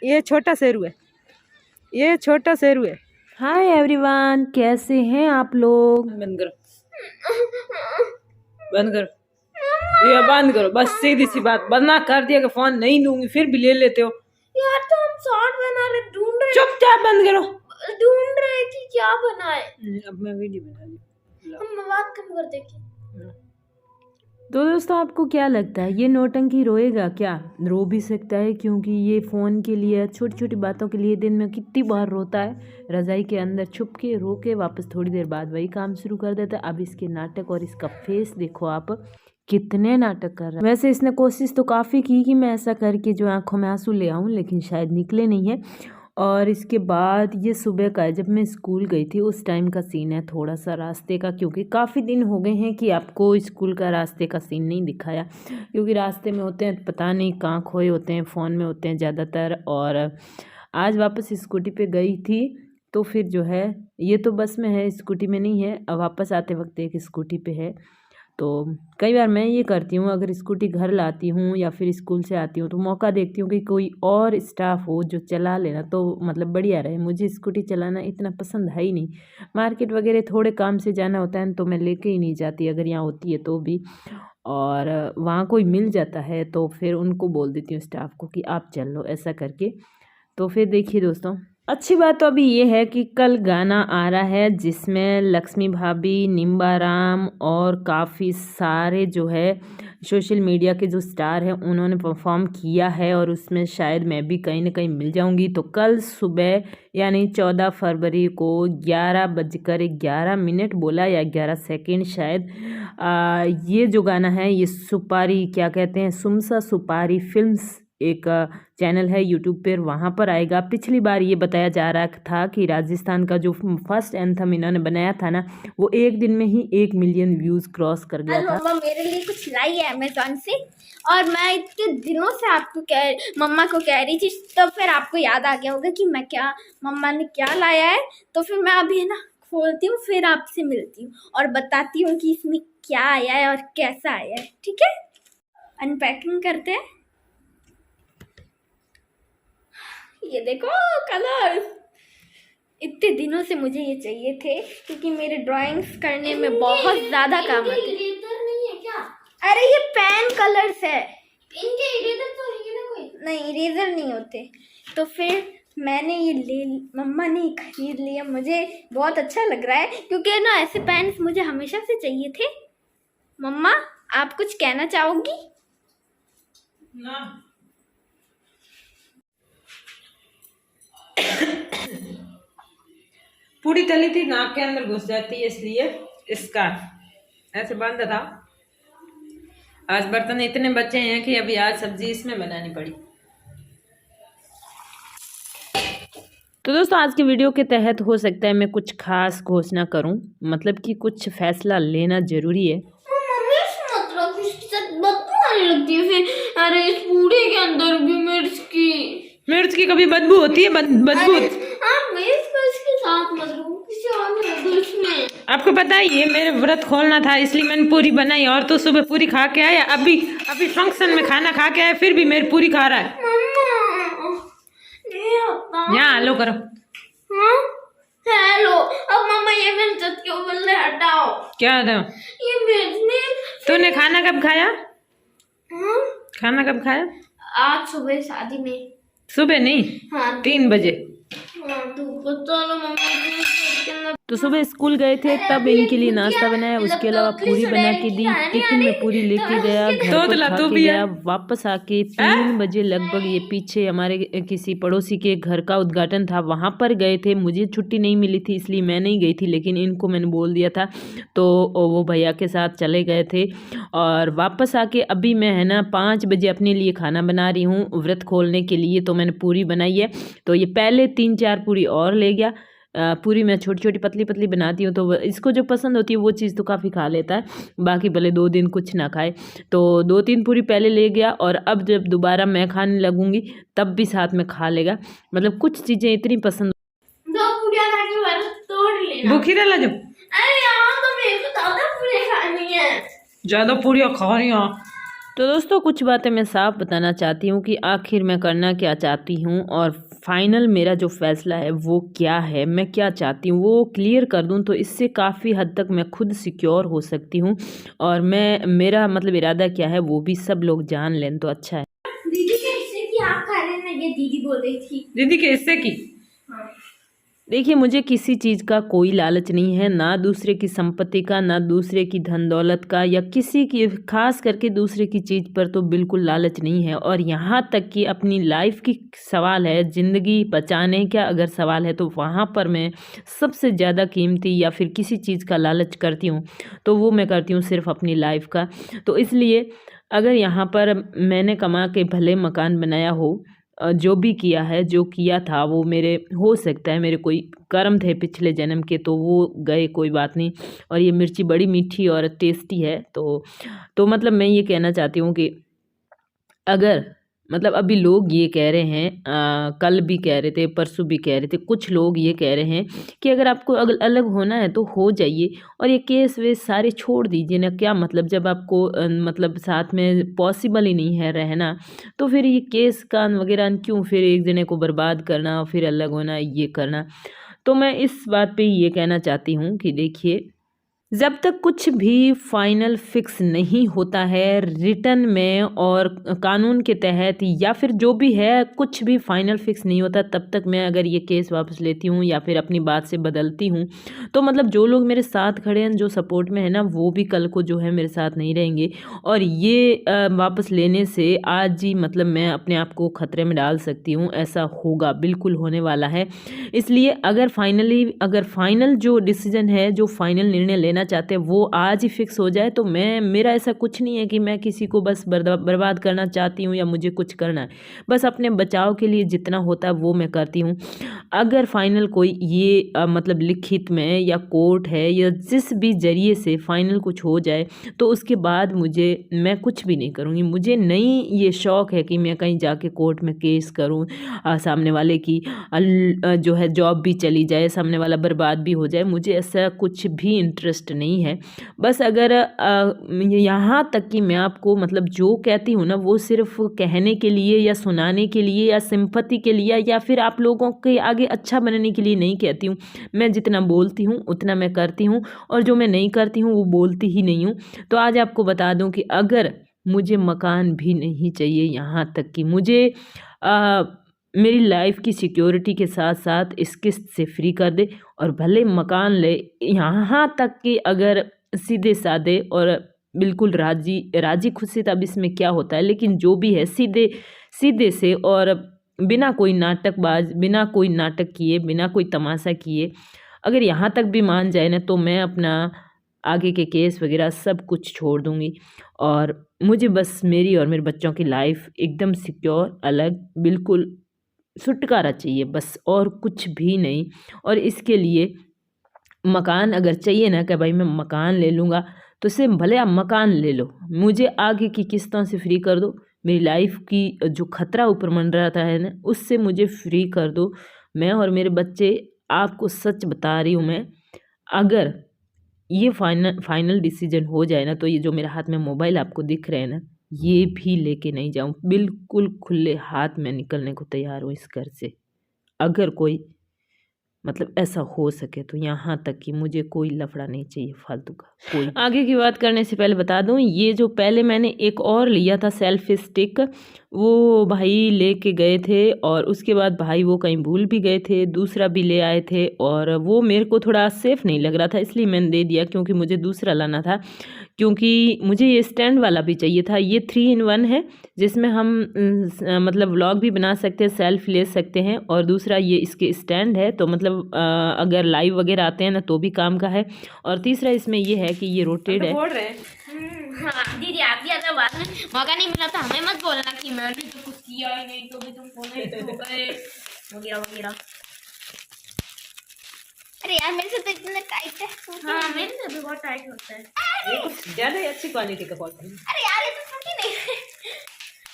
ये छोटा शेरू है, ये छोटा शेरू है। हाय एवरीवन, कैसे हैं आप लोग? बंद करो, बंद करो, ये बंद करो बस। सीधी सी बात, बंदा कर दिया कि फोन नहीं दूंगी, फिर भी ले लेते हो यार। तो हम शॉर्ट बना रहे, ढूंढ रहे। चुपचाप बंद करो। ढूंढ रहे कि क्या बनाए। अब मैं वीडियो बना रही हूं, हम बात कम कर देंगे। तो दोस्तों आपको क्या लगता है ये नौटंकी रोएगा क्या? रो भी सकता है, क्योंकि ये फ़ोन के लिए, छोटी छोटी बातों के लिए दिन में कितनी बार रोता है। रज़ाई के अंदर छुप के रो के वापस थोड़ी देर बाद वही काम शुरू कर देता है। अब इसके नाटक और इसका फेस देखो आप, कितने नाटक कर रहा है। वैसे इसने कोशिश तो काफ़ी की कि मैं ऐसा करके जो आंखों में आंसू ले आऊँ, लेकिन शायद निकले नहीं है। और इसके बाद ये सुबह का है, जब मैं स्कूल गई थी उस टाइम का सीन है, थोड़ा सा रास्ते का, क्योंकि काफ़ी दिन हो गए हैं कि आपको स्कूल का रास्ते का सीन नहीं दिखाया, क्योंकि रास्ते में होते हैं पता नहीं कहाँ खोए होते हैं, फ़ोन में होते हैं ज़्यादातर। और आज वापस स्कूटी पे गई थी, तो फिर जो है ये तो बस में है, स्कूटी में नहीं है। अब वापस आते वक्त एक स्कूटी पे है। तो कई बार मैं ये करती हूँ, अगर स्कूटी घर लाती हूँ या फिर स्कूल से आती हूँ तो मौका देखती हूँ कि कोई और स्टाफ हो जो चला लेना, तो मतलब बढ़िया रहे। मुझे स्कूटी चलाना इतना पसंद है ही नहीं। मार्केट वगैरह थोड़े काम से जाना होता है तो मैं लेके ही नहीं जाती, अगर यहाँ होती है तो भी। और वहाँ कोई मिल जाता है तो फिर उनको बोल देती हूँ स्टाफ को कि आप चल लो, ऐसा करके। तो फिर देखिए दोस्तों, अच्छी बात तो अभी ये है कि कल गाना आ रहा है जिसमें लक्ष्मी भाभी, निम्बाराम और काफ़ी सारे जो है सोशल मीडिया के जो स्टार हैं उन्होंने परफॉर्म किया है, और उसमें शायद मैं भी कहीं ना कहीं मिल जाऊंगी। तो कल सुबह यानी 14 फरवरी को 11:11 बोला या 11 सेकेंड शायद, ये जो गाना है ये सुपारी क्या कहते हैं, सुमसा सुपारी फिल्म्स एक चैनल है यूट्यूब पर, वहाँ पर आएगा। पिछली बार ये बताया जा रहा था कि राजस्थान का जो फर्स्ट एंथम इन्होंने बनाया था ना, वो एक दिन में ही 1 मिलियन व्यूज़ क्रॉस कर गया था। मम्मा मेरे लिए कुछ लाई है अमेज़न से, और मैं इतने दिनों से आपको मम्मा को कह रही थी, तो फिर आपको याद आ गया होगा कि मैं क्या, मम्मा ने क्या लाया है। तो फिर मैं अभी है ना खोलती हूँ, फिर आपसे मिलती हूँ और बताती हूँ कि इसमें क्या आया है और कैसा आया है। ठीक है, अनपैकिंग करते हैं। ये देखो कलर्स, इतने दिनों से मुझे ये चाहिए थे, क्योंकि मेरे ड्राइंग्स करने में बहुत ज़्यादा काम आते हैं। इरेजर नहीं है क्या? अरे ये पेन कलर्स है, इनके इरेजर तो है ना कोई? नहीं, इरेजर नहीं होते। तो फिर मैंने ये मम्मा ने खरीद लिया। मुझे बहुत अच्छा लग रहा है, क्योंकि ना ऐसे पेन्स मुझे हमेशा से चाहिए थे। मम्मा आप कुछ कहना चाहोगी? ना। पूरी तली थी, नाक के अंदर घुस जाती है, इसलिए इसका ऐसे बंद था। आज बर्तन इतने बचे हैं कि अभी आज सब्जी इसमें बनानी पड़ी। तो दोस्तों आज की वीडियो के तहत हो सकता है मैं कुछ खास घोषणा करूं, मतलब कि कुछ फैसला लेना जरूरी है। लगती है फिर, अरे इस पूरे के अंदर भी मिर्च की कभी बदबू होती है? बदबू आपको पता है ये मेरे व्रत खोलना था, इसलिए मैंने पूरी बनाई, और तो सुबह पूरी खा के आया, अभी फंक्शन में खाना खा के आया, फिर भी मेरी पूरी खा रहा है। यहाँ हेलो करो। हेलो। अब मम्मा ये मिर्च क्यों बोल रहे, हटाओ। क्या था ये मिर्च? तूने खाना कब खाया? खाना कब खाया? आज सुबह शादी में। सुबह नहीं, हाँ 3 बजे। तो सुबह स्कूल गए थे तब इनके लिए नाश्ता बनाया, उसके अलावा पूरी बना के दी, टिफिन में पूरी लेके गया, घर पर खा के गया। वापस आके 3 बजे लगभग, ये पीछे हमारे किसी पड़ोसी के घर का उद्घाटन था, वहाँ पर गए थे। मुझे छुट्टी नहीं मिली थी इसलिए मैं नहीं गई थी, लेकिन इनको मैंने बोल दिया था तो वो भैया के साथ चले गए थे। और वापस आके अभी मैं है ना 5 बजे अपने लिए खाना बना रही हूँ व्रत खोलने के लिए। तो मैंने पूरी बनाई है, तो ये पहले 3-4 पूरी और ले गया। पूरी मैं छोटी छोटी पतली पतली बनाती हूँ, तो इसको जो पसंद होती है वो चीज़ तो काफ़ी खा लेता है, बाकी भले 2 दिन कुछ ना खाए। तो 2-3 पूरी पहले ले गया, और अब जब दोबारा मैं खाने लगूंगी तब भी साथ में खा लेगा। मतलब कुछ चीज़ें इतनी पसंद। भूखी रह जो, अरे यार तो मेरे को ज़्यादा पूरी खानी है। ज़्यादा पूरियाँ खा रही हैं। तो दोस्तों कुछ बातें मैं साफ बताना चाहती हूँ कि आखिर मैं करना क्या चाहती हूँ और फाइनल मेरा जो फैसला है वो क्या है, मैं क्या चाहती हूँ वो क्लियर कर दूँ तो इससे काफ़ी हद तक मैं खुद सिक्योर हो सकती हूँ और मैं मेरा मतलब इरादा क्या है वो भी सब लोग जान लें तो अच्छा है। दीदी के हिस्से की आप खा लेना, ये दीदी बोल रही थी। दीदी के हिस्से की? हाँ। देखिए मुझे किसी चीज़ का कोई लालच नहीं है, ना दूसरे की संपत्ति का, ना दूसरे की धन दौलत का, या किसी की खास करके दूसरे की चीज़ पर तो बिल्कुल लालच नहीं है। और यहाँ तक कि अपनी लाइफ की सवाल है, ज़िंदगी बचाने का अगर सवाल है तो वहाँ पर मैं सबसे ज़्यादा कीमती या फिर किसी चीज़ का लालच करती हूँ तो वो मैं करती हूँ सिर्फ अपनी लाइफ का। तो इसलिए अगर यहाँ पर मैंने कमा के भले मकान बनाया हो, जो भी किया है, जो किया था वो मेरे हो सकता है मेरे कोई कर्म थे पिछले जन्म के तो वो गए, कोई बात नहीं। और ये मिर्ची बड़ी मीठी और टेस्टी है तो मतलब मैं ये कहना चाहती हूँ कि अगर मतलब अभी लोग ये कह रहे हैं, कल भी कह रहे थे, परसों भी कह रहे थे, कुछ लोग ये कह रहे हैं कि अगर आपको अलग होना है तो हो जाइए और ये केस वेस सारे छोड़ दीजिए ना। क्या मतलब जब आपको मतलब साथ में पॉसिबल ही नहीं है रहना तो फिर ये केस कान वगैरह क्यों, फिर एक जने को बर्बाद करना, फिर अलग होना, ये करना। तो मैं इस बात पे ये कहना चाहती हूँ कि देखिए जब तक कुछ भी फाइनल फिक्स नहीं होता है रिटर्न में और कानून के तहत या फिर जो भी है कुछ भी फाइनल फिक्स नहीं होता तब तक मैं अगर ये केस वापस लेती हूँ या फिर अपनी बात से बदलती हूँ तो मतलब जो लोग मेरे साथ खड़े हैं, जो सपोर्ट में है ना, वो भी कल को जो है मेरे साथ नहीं रहेंगे। और ये वापस लेने से आज ही मतलब मैं अपने आप को खतरे में डाल सकती हूँ, ऐसा होगा, बिल्कुल होने वाला है। इसलिए अगर फाइनल जो डिसीजन है, जो फाइनल निर्णय लेना चाहते हैं वो आज ही फिक्स हो जाए तो मेरा ऐसा कुछ नहीं है कि मैं किसी को बस बर्बाद करना चाहती हूँ या मुझे कुछ करना है। बस अपने बचाव के लिए जितना होता है वो मैं करती हूँ। अगर फाइनल कोई ये मतलब लिखित में या कोर्ट है या जिस भी जरिए से फाइनल कुछ हो जाए तो उसके बाद मैं कुछ भी नहीं करूँगी। मुझे नहीं ये शौक़ है कि मैं कहीं जाके कोर्ट में केस करूँ, सामने वाले की जो है जॉब भी चली जाए, सामने वाला बर्बाद भी हो जाए, मुझे ऐसा कुछ भी इंटरेस्ट नहीं है। बस अगर यहाँ तक कि मैं आपको मतलब जो कहती हूँ ना वो सिर्फ कहने के लिए या सुनाने के लिए या सिंपैथी के लिए या फिर आप लोगों के आगे अच्छा बनने के लिए नहीं कहती हूँ। मैं जितना बोलती हूँ उतना मैं करती हूँ और जो मैं नहीं करती हूँ वो बोलती ही नहीं हूँ। तो आज आपको बता दूँ कि अगर मुझे मकान भी नहीं चाहिए, यहाँ तक कि मुझे मेरी लाइफ की सिक्योरिटी के साथ साथ इस किस्त से फ्री कर दे और भले मकान ले, यहाँ तक कि अगर सीधे साधे और बिल्कुल राजी खुशी, तब इसमें क्या होता है, लेकिन जो भी है सीधे सीधे से और बिना कोई नाटकबाज, बिना कोई नाटक किए, बिना कोई तमाशा किए अगर यहाँ तक भी मान जाए ना तो मैं अपना आगे के केस वगैरह सब कुछ छोड़ दूँगी और मुझे बस मेरी और मेरे बच्चों की लाइफ एकदम सिक्योर, अलग, बिल्कुल छुटकारा चाहिए बस, और कुछ भी नहीं। और इसके लिए मकान अगर चाहिए ना कि भाई मैं मकान ले लूँगा तो से भले आप मकान ले लो, मुझे आगे की किस्तों से फ्री कर दो, मेरी लाइफ की जो खतरा ऊपर मंडराता है ना उससे मुझे फ्री कर दो। मैं और मेरे बच्चे, आपको सच बता रही हूँ मैं, अगर ये फाइनल डिसीजन हो जाए ना तो ये जो मेरे हाथ में मोबाइल आपको दिख रहे हैं ना ये भी लेके नहीं जाऊँ, बिल्कुल खुले हाथ में निकलने को तैयार हूँ इस घर से। अगर कोई मतलब ऐसा हो सके तो यहाँ तक कि मुझे कोई लफड़ा नहीं चाहिए फालतू का कोई। आगे की बात करने से पहले बता दूँ, ये जो पहले मैंने एक और लिया था सेल्फी स्टिक, वो भाई लेके गए थे और उसके बाद भाई वो कहीं भूल भी गए थे, दूसरा भी ले आए थे और वो मेरे को थोड़ा सेफ़ नहीं लग रहा था इसलिए मैंने दे दिया, क्योंकि मुझे दूसरा लाना था, क्योंकि मुझे ये स्टैंड वाला भी चाहिए था। ये 3 in 1 है जिसमें हम मतलब व्लॉग भी बना सकते हैं, सेल्फी ले सकते हैं, और दूसरा ये इसके स्टैंड है तो मतलब अगर लाइव वगैरह आते हैं ना तो भी काम का है, और तीसरा इसमें ये है कि ये रोटेट है। हाँ दीदी आप ज़्यादा बात में मौका नहीं मिला था, हमें मत बोलना कि मैंने तो कुछ किया ही नहीं, तो भी तुम वगैरह वगैरह। अरे यार मेरे से तो इतना टाइट है। हाँ मेरे से भी बहुत टाइट होता है। ये कुछ ज़्यादा ही अच्छी क्वालिटी का कॉटन है। अरे यार ये तो फटी नहीं है।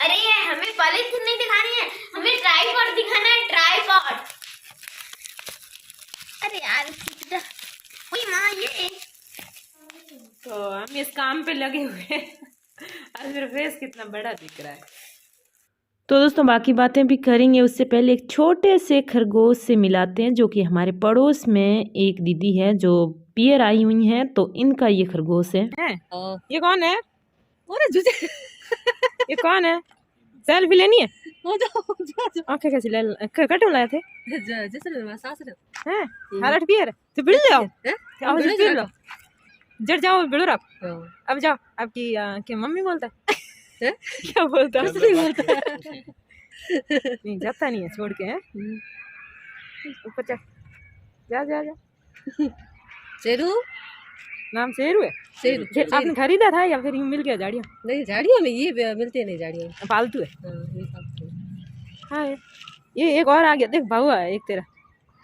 अरे ये हमें पॉलीथिन नहीं दिखानी है, हमें ट्राइपॉड दिखाना है, ट्राइपॉड। अरे यार ओए माँ ये तो हम इस काम पे लगे हुए हैं। मेरा फेस कितना बड़ा दिख रहा है। तो दोस्तों बाकी बातें भी करेंगे, उससे पहले एक छोटे से खरगोश से मिलाते हैं, जो कि हमारे पड़ोस में एक दीदी है जो पियर आई हुई हैं, तो इनका ये खरगोश है। ये कौन है? ये कौन है? सेल्फी लेनी है? आंखें कैसी कटे लाए थे हैं? हालत पियर तो बिल जाओ, अब बिल लो, जड़ जाओ बिल रख। अब जाओ, आपकी क्या मम्मी बोलता है? क्या बोलता है? नहीं जाता नहीं है, छोड़ के हैं ऊपर चल, जा जा जा। शेरू नाम शेरू है? शेरू आपने खरीदा था या फिर यूं मिल गया झाड़ियों? नहीं, झाड़ियों में ये मिलते नहीं, झाड़ियों में पालतू है। ये पालतू है। हाँ ये एक और आ गया, देख भावा है एक तेरा,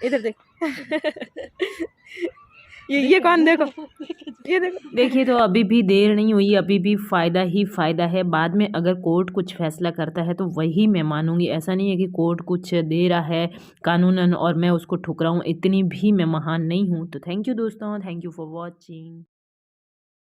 इधर देख। ये कौन? देखो ये देखो। देखिए तो अभी भी देर नहीं हुई, अभी भी फ़ायदा ही फ़ायदा है। बाद में अगर कोर्ट कुछ फैसला करता है तो वही मैं मानूंगी, ऐसा नहीं है कि कोर्ट कुछ दे रहा है कानूनन और मैं उसको ठुकराऊँ, इतनी भी मैं महान नहीं हूँ। तो थैंक यू दोस्तों, थैंक यू फॉर वॉचिंग।